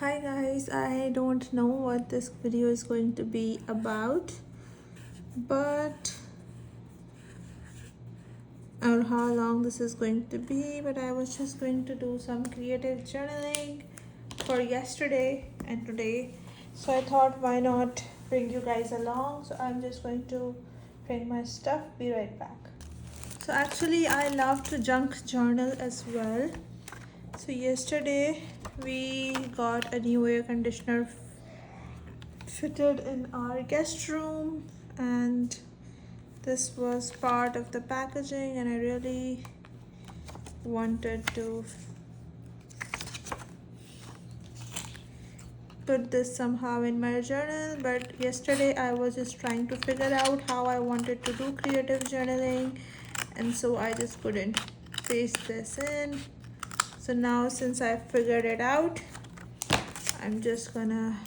Hi guys, I don't know what this video is going to be about, but or how long this is going to be, but I was just going to do some creative journaling for yesterday and today. So I thought why not bring you guys along. So I'm just going to bring my stuff, be right back. So actually I love to junk journal as well. So yesterday we got a new air conditioner fitted in our guest room, and this was part of the packaging, and I really wanted to put this somehow in my journal. But yesterday I was just trying to figure out how I wanted to do creative journaling, and so I just couldn't paste this in. So now since I figured it out, I'm just gonna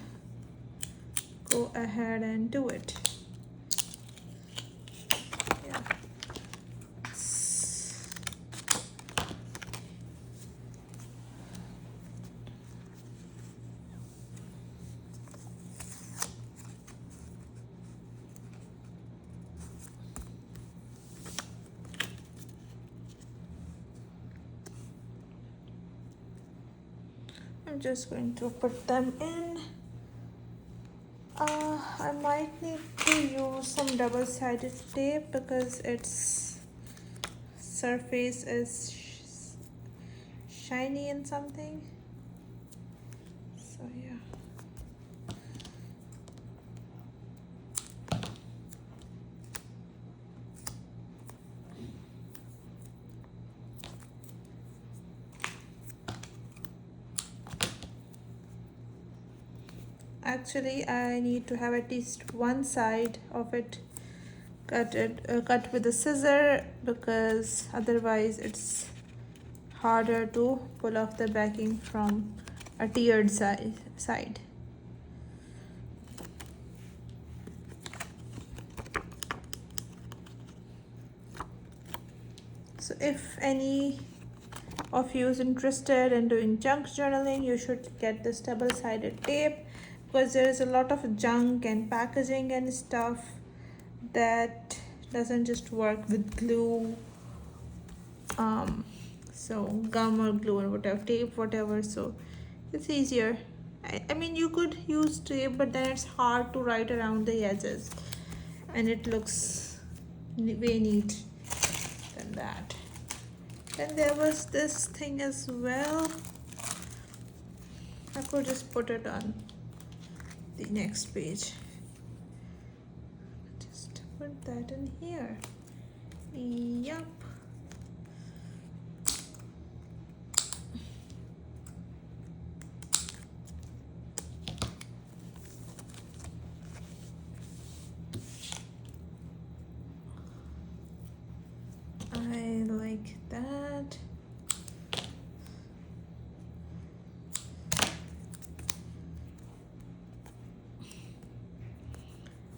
go ahead and do it. Yeah. I'm just going to put them in. I might need to use some double-sided tape because its surface is shiny and something. So yeah. Actually, I need to have at least one side of it cut with a scissor, because otherwise it's harder to pull off the backing from a tiered side. So if any of you is interested in doing junk journaling, you should get this double-sided tape, because there is a lot of junk and packaging and stuff that doesn't just work with glue, so gum or glue or whatever, tape, whatever. So it's easier. I mean, you could use tape, but then it's hard to write around the edges, and it looks way neat than that. And there was this thing as well. I could just put it on the next page. Just put that in here. Yup. I like that.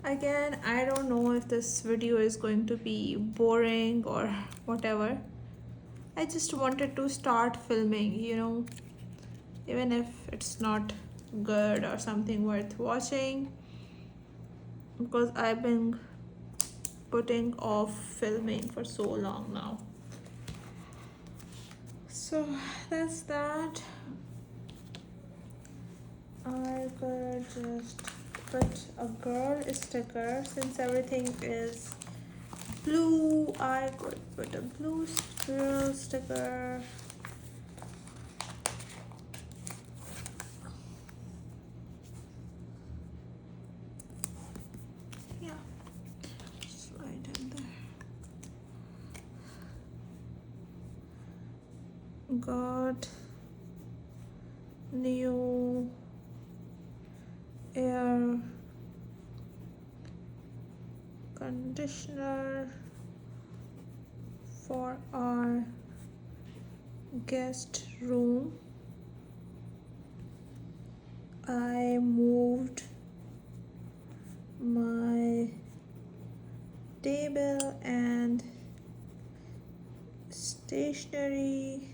Again, I don't know if this video is going to be boring or whatever. I just wanted to start filming, even if it's not good or something worth watching, because I've been putting off filming for so long now. So that's that. I could just put a girl sticker. Since everything is blue, I could put a blue girl sticker. Yeah, slide in there. Got new air conditioner for our guest room. I moved my table and stationery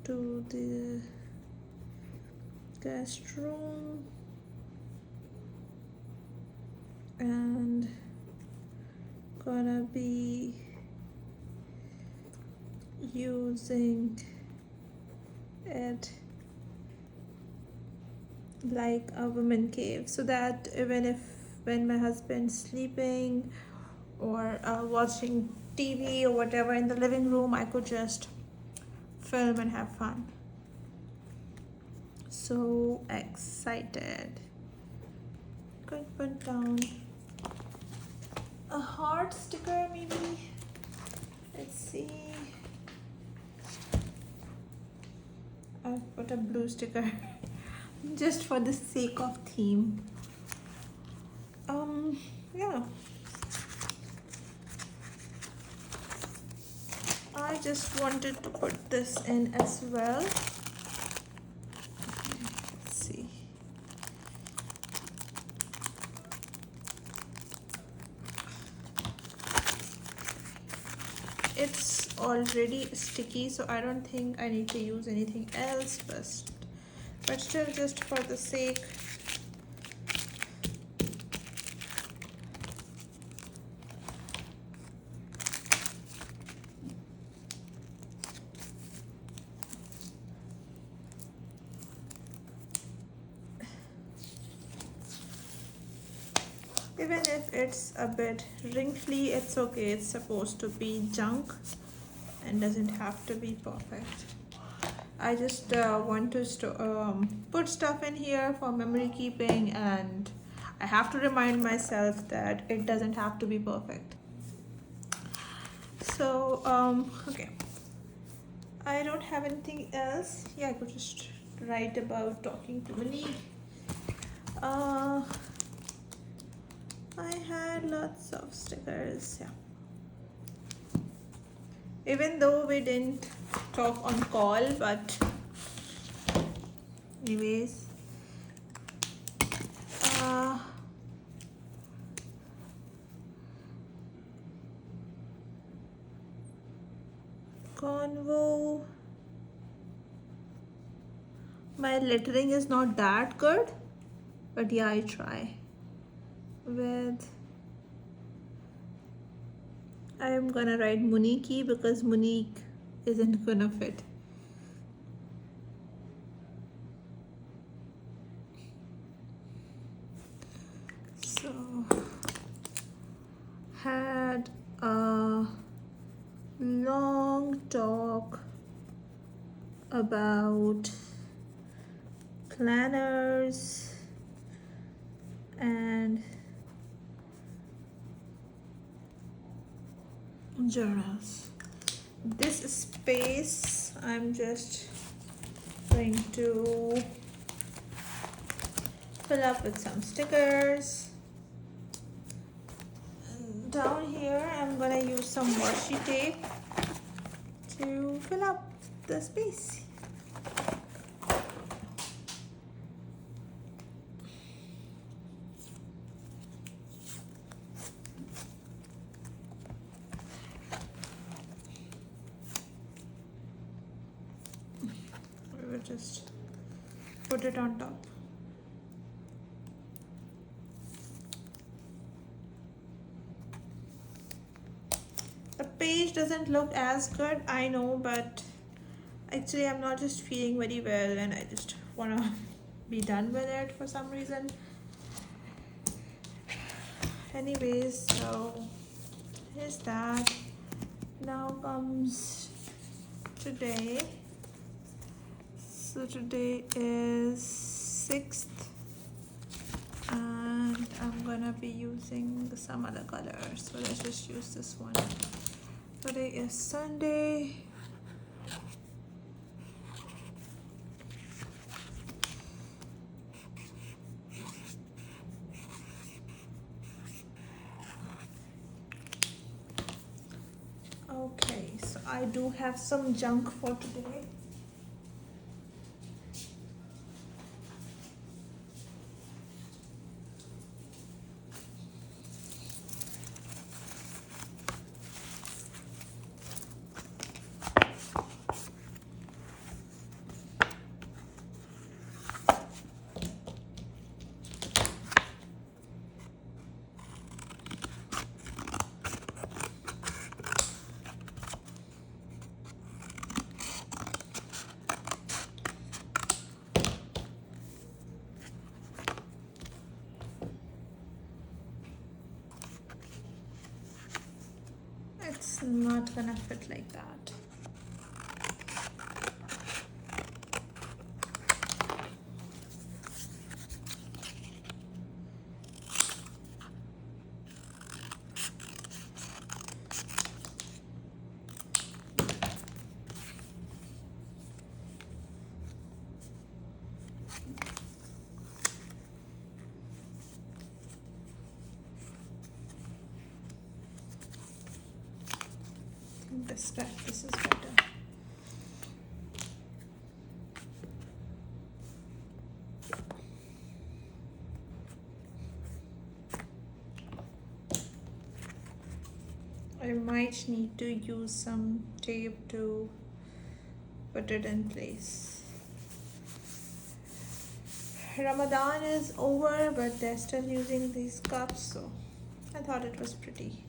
to the guest room, and gonna be using it like a woman cave, so that even if when my husband's sleeping or watching TV or whatever in the living room, I could just film and have fun. So excited. Going to put down a heart sticker maybe. Let's see. I'll put a blue sticker just for the sake of theme. Yeah. I just wanted to put this in as well. Let's see. It's already sticky, so I don't think I need to use anything else first. But still, just for the sake. Even if it's a bit wrinkly, it's okay. It's supposed to be junk and doesn't have to be perfect. I just want to put stuff in here for memory keeping, and I have to remind myself that it doesn't have to be perfect. So, okay. I don't have anything else. Yeah, I could just write about talking to Monique. I had lots of stickers, yeah. Even though we didn't talk on call, but anyways. Convo. My lettering is not that good, but yeah, I try. I am gonna write Monique because Monique isn't gonna fit. So, had a long talk about planners and journals. This space I'm just going to fill up with some stickers. And down here I'm gonna use some washi tape to fill up the space. We will just put it on top. The page doesn't look as good, I know, but actually I'm not just feeling very well and I just wanna be done with it for some reason. Anyways, so here's that. Now comes today. So today is 6th and I'm gonna be using some other colors, so let's just use this one. Today is Sunday. Okay, so I do have some junk for today. it's not gonna fit like that. This is better. I might need to use some tape to put it in place. Ramadan is over, but they're still using these cups, so I thought it was pretty.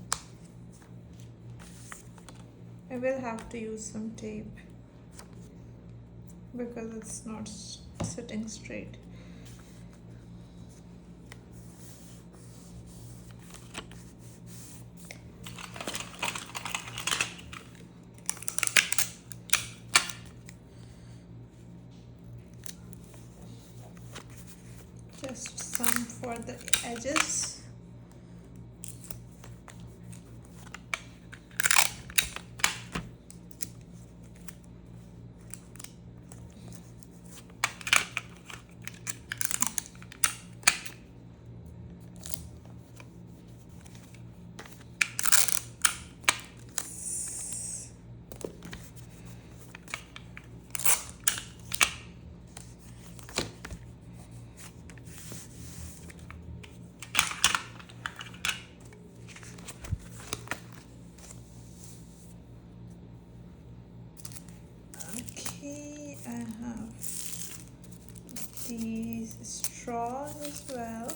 I will have to use some tape because it's not sitting straight. Just some for the edges. I have these straws as well.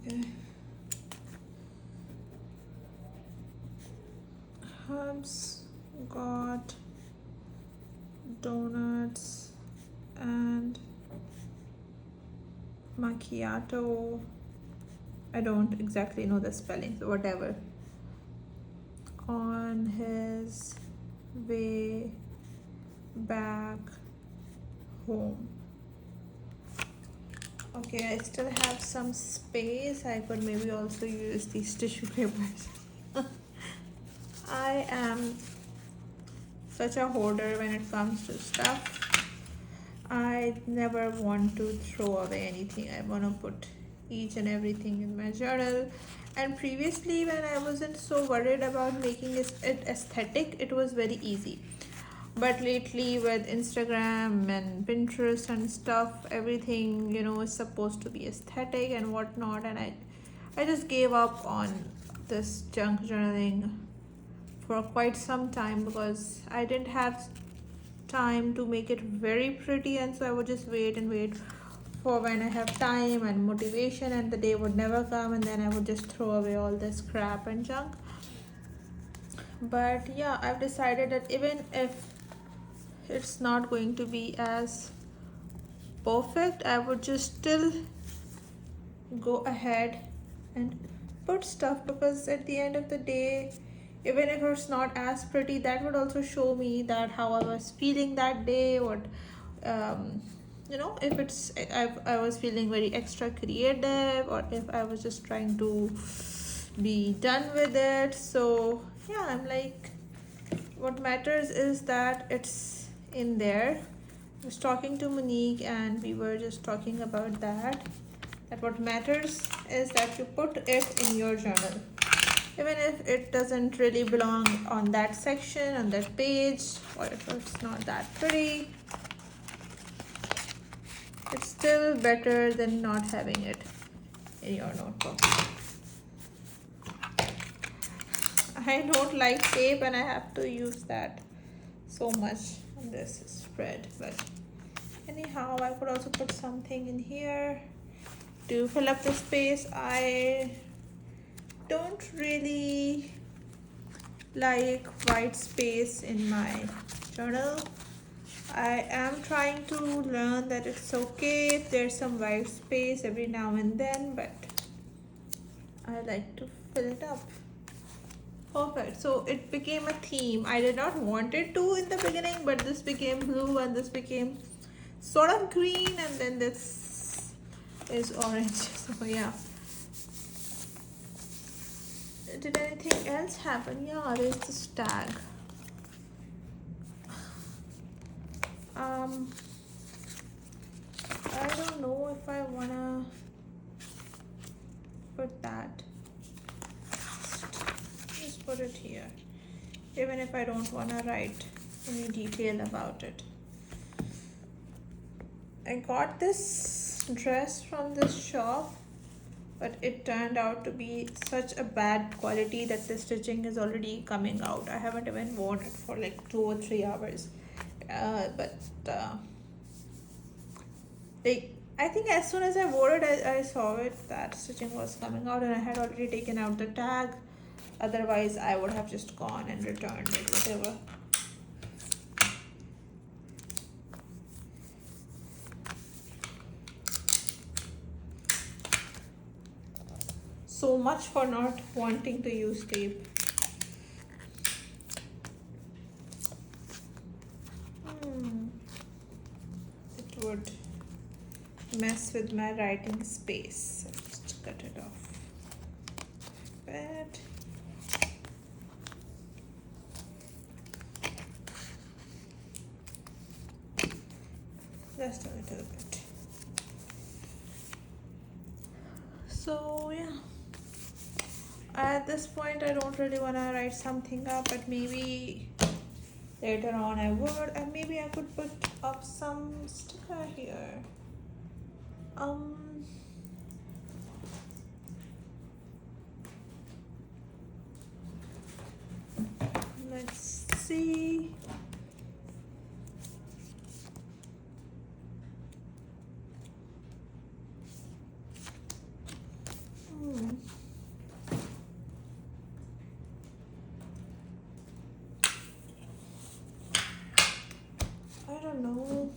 Okay. Hubs, got donuts and macchiato. I don't exactly know the spelling, so whatever. On his way back home. Okay, I still have some space. I could maybe also use these tissue papers. I am such a hoarder when it comes to stuff. I never want to throw away anything. I want to put each and everything in my journal. And previously, when I wasn't so worried about making it aesthetic, it was very easy. But lately with Instagram and Pinterest and stuff, everything, you know, is supposed to be aesthetic and whatnot, and I just gave up on this junk journaling for quite some time because I didn't have time to make it very pretty, and so I would just wait and wait for when I have time and motivation, and the day would never come, and then I would just throw away all this crap and junk. But yeah, I've decided that even if it's not going to be as perfect, I would just still go ahead and put stuff, because at the end of the day, even if it's not as pretty, that would also show me that how I was feeling that day, what you know, if it's I was feeling very extra creative, or if I was just trying to be done with it. So yeah, I'm like, what matters is that it's in there. I was talking to Monique and we were just talking about that what matters is that you put it in your journal. even if it doesn't really belong on that section, on that page, or if it's not that pretty, it's still better than not having it in your notebook. I don't like tape and I have to use that so much on this spread, but anyhow, I could also put something in here to fill up the space. I don't really like white space in my journal. I am trying to learn that it's okay if there's some white space every now and then, but I like to fill it up. Perfect. So it became a theme. I did not want it to in the beginning, but this became blue and this became sort of green, and then this is orange. So yeah. Did anything else happen? Yeah, there's this tag. I don't know if I wanna put that. Just put it here, even if I don't wanna write any detail about it. I got this dress from this shop, but it turned out to be such a bad quality that the stitching is already coming out. I haven't even worn it for like 2 or 3 hours. I think as soon as I wore it, I saw it that stitching was coming out, and I had already taken out the tag. Otherwise, I would have just gone and returned it, whatever. So much for not wanting to use tape. It would mess with my writing space. I'll just cut it off. Bad. Just a little bit. So yeah. At this point, I don't really want to write something up, but maybe later on I would, and maybe I could put up some sticker here. Let's see. I don't know.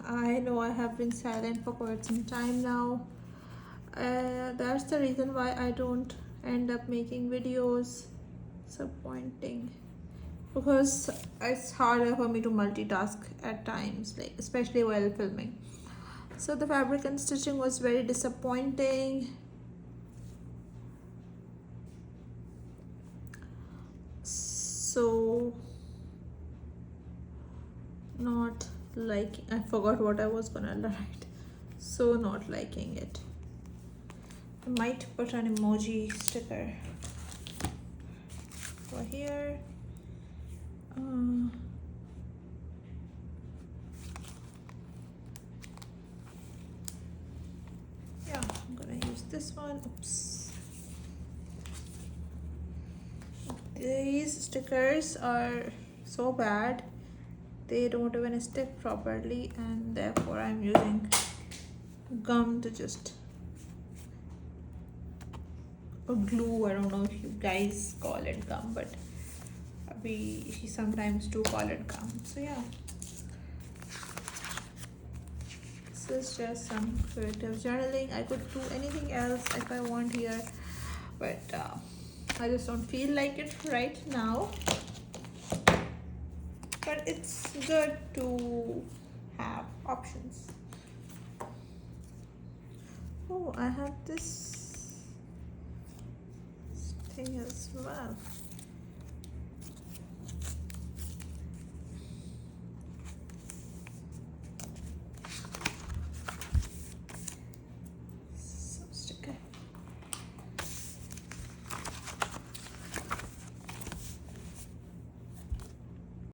I know I have been silent for quite some time now. That's the reason why I don't end up making videos. Disappointing, because it's harder for me to multitask at times, like especially while filming. So the fabric and stitching was very disappointing. So not like, I forgot what I was gonna write. So not liking it. I might put an emoji sticker for here. Yeah, I'm gonna use this one. Oops. These stickers are so bad, they don't even stick properly, and therefore I'm using gum to just or glue. I don't know if you guys call it gum, but she sometimes do call it gum. So yeah, this is just some creative journaling. I could do anything else if I want here, but I just don't feel like it right now. But it's good to have options. Oh, I have this thing as well.